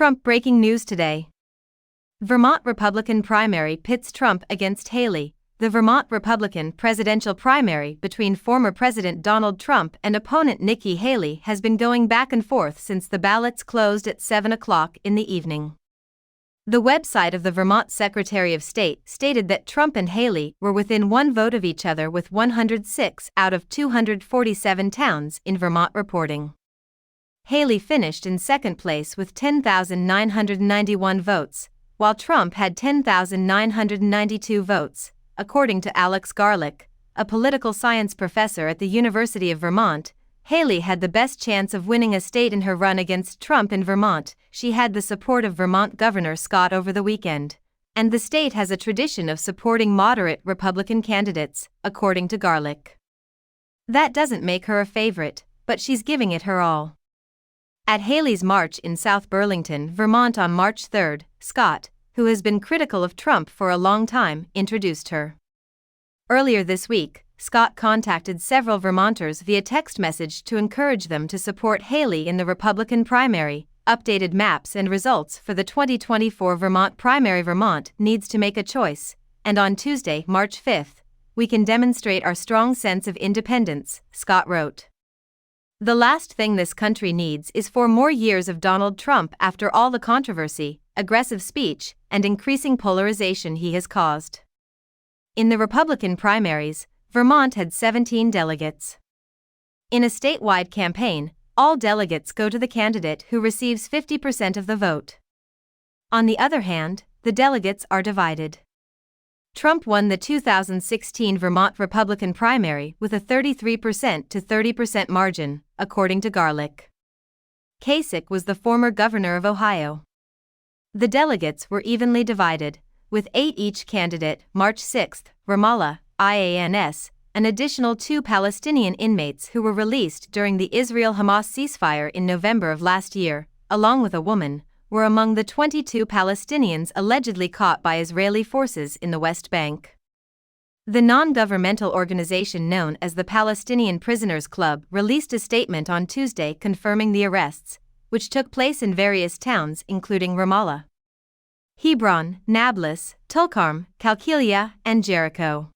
Trump breaking news today. Vermont Republican primary pits Trump against Haley. The Vermont Republican presidential primary between former President Donald Trump and opponent Nikki Haley has been going back and forth since the ballots closed at 7 o'clock in the evening. The website of the Vermont Secretary of State stated that Trump and Haley were within one vote of each other, with 106 out of 247 towns in Vermont reporting. Haley finished in second place with 10,991 votes, while Trump had 10,992 votes, according to Alex Garlick, a political science professor at the University of Vermont. Haley had the best chance of winning a state in her run against Trump in Vermont. She had the support of Vermont Governor Scott over the weekend, and the state has a tradition of supporting moderate Republican candidates, according to Garlick. That doesn't make her a favorite, but she's giving it her all. At Haley's march in South Burlington, Vermont on March 3, Scott, who has been critical of Trump for a long time, introduced her. Earlier this week, Scott contacted several Vermonters via text message to encourage them to support Haley in the Republican primary. Updated maps and results for the 2024 Vermont primary. Vermont needs to make a choice, and on Tuesday, March 5, we can demonstrate our strong sense of independence, Scott wrote. The last thing this country needs is 4 more years of Donald Trump after all the controversy, aggressive speech, and increasing polarization he has caused. In the Republican primaries, Vermont had 17 delegates. In a statewide campaign, all delegates go to the candidate who receives 50% of the vote. On the other hand, the delegates are divided. Trump won the 2016 Vermont Republican primary with a 33% to 30% margin, according to Garlick. Kasich was the former governor of Ohio. The delegates were evenly divided, with 8 each candidate. March 6, Ramallah, IANS, an additional 2 Palestinian inmates who were released during the Israel-Hamas ceasefire in November of last year, along with a woman, were among the 22 Palestinians allegedly caught by Israeli forces in the West Bank. The non-governmental organization known as the Palestinian Prisoners Club released a statement on Tuesday confirming the arrests, which took place in various towns including Ramallah, Hebron, Nablus, Tulkarm, Qalqilia, and Jericho.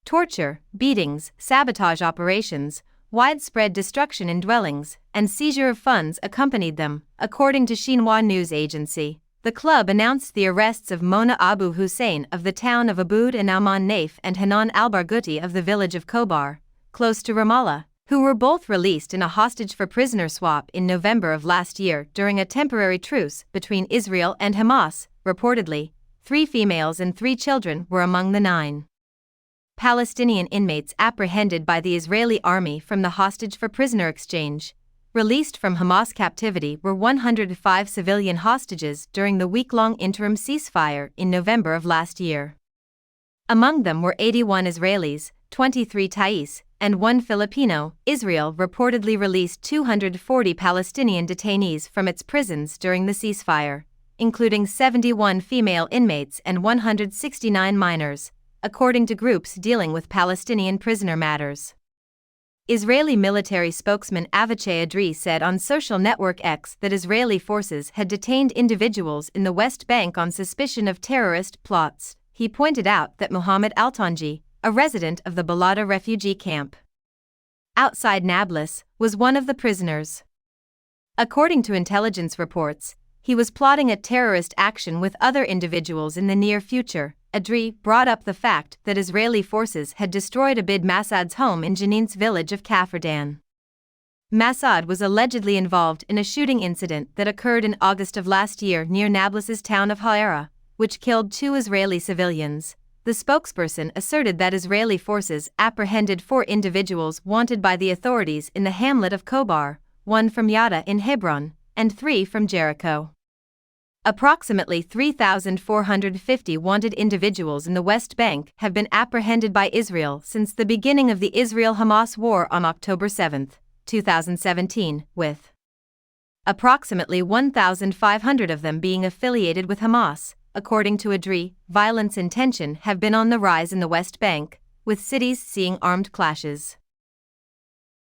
Torture, beatings, sabotage operations, widespread destruction in dwellings, and seizure of funds accompanied them, according to Xinhua news agency. The club announced the arrests of Mona Abu Hussein of the town of Aboud and Alman Naif and Hanan al-Barghouti of the village of Khobar, close to Ramallah, who were both released in a hostage-for-prisoner swap in November of last year during a temporary truce between Israel and Hamas. Reportedly, 3 females and 3 children were among the 9 Palestinian inmates apprehended by the Israeli army from the hostage-for-prisoner exchange. Released from Hamas captivity were 105 civilian hostages during the week-long interim ceasefire in November of last year. Among them were 81 Israelis, 23 Thais, and 1 Filipino. Israel reportedly released 240 Palestinian detainees from its prisons during the ceasefire, including 71 female inmates and 169 minors, according to groups dealing with Palestinian prisoner matters. Israeli military spokesman Avichai Adri said on social network X that Israeli forces had detained individuals in the West Bank on suspicion of terrorist plots. He pointed out that Mohammed Altanji, a resident of the Balada refugee camp outside Nablus, was one of the prisoners. According to intelligence reports, he was plotting a terrorist action with other individuals in the near future. Adri brought up the fact that Israeli forces had destroyed Abid Massad's home in Jenin's village of Kafrdan. Massad was allegedly involved in a shooting incident that occurred in August of last year near Nablus's town of Ha'ara, which killed 2 Israeli civilians. The spokesperson asserted that Israeli forces apprehended 4 individuals wanted by the authorities in the hamlet of Khobar, 1 from Yada in Hebron, and 3 from Jericho. Approximately 3,450 wanted individuals in the West Bank have been apprehended by Israel since the beginning of the Israel-Hamas war on October 7, 2017, with approximately 1,500 of them being affiliated with Hamas. According to Adri, violence and tension have been on the rise in the West Bank, with cities seeing armed clashes.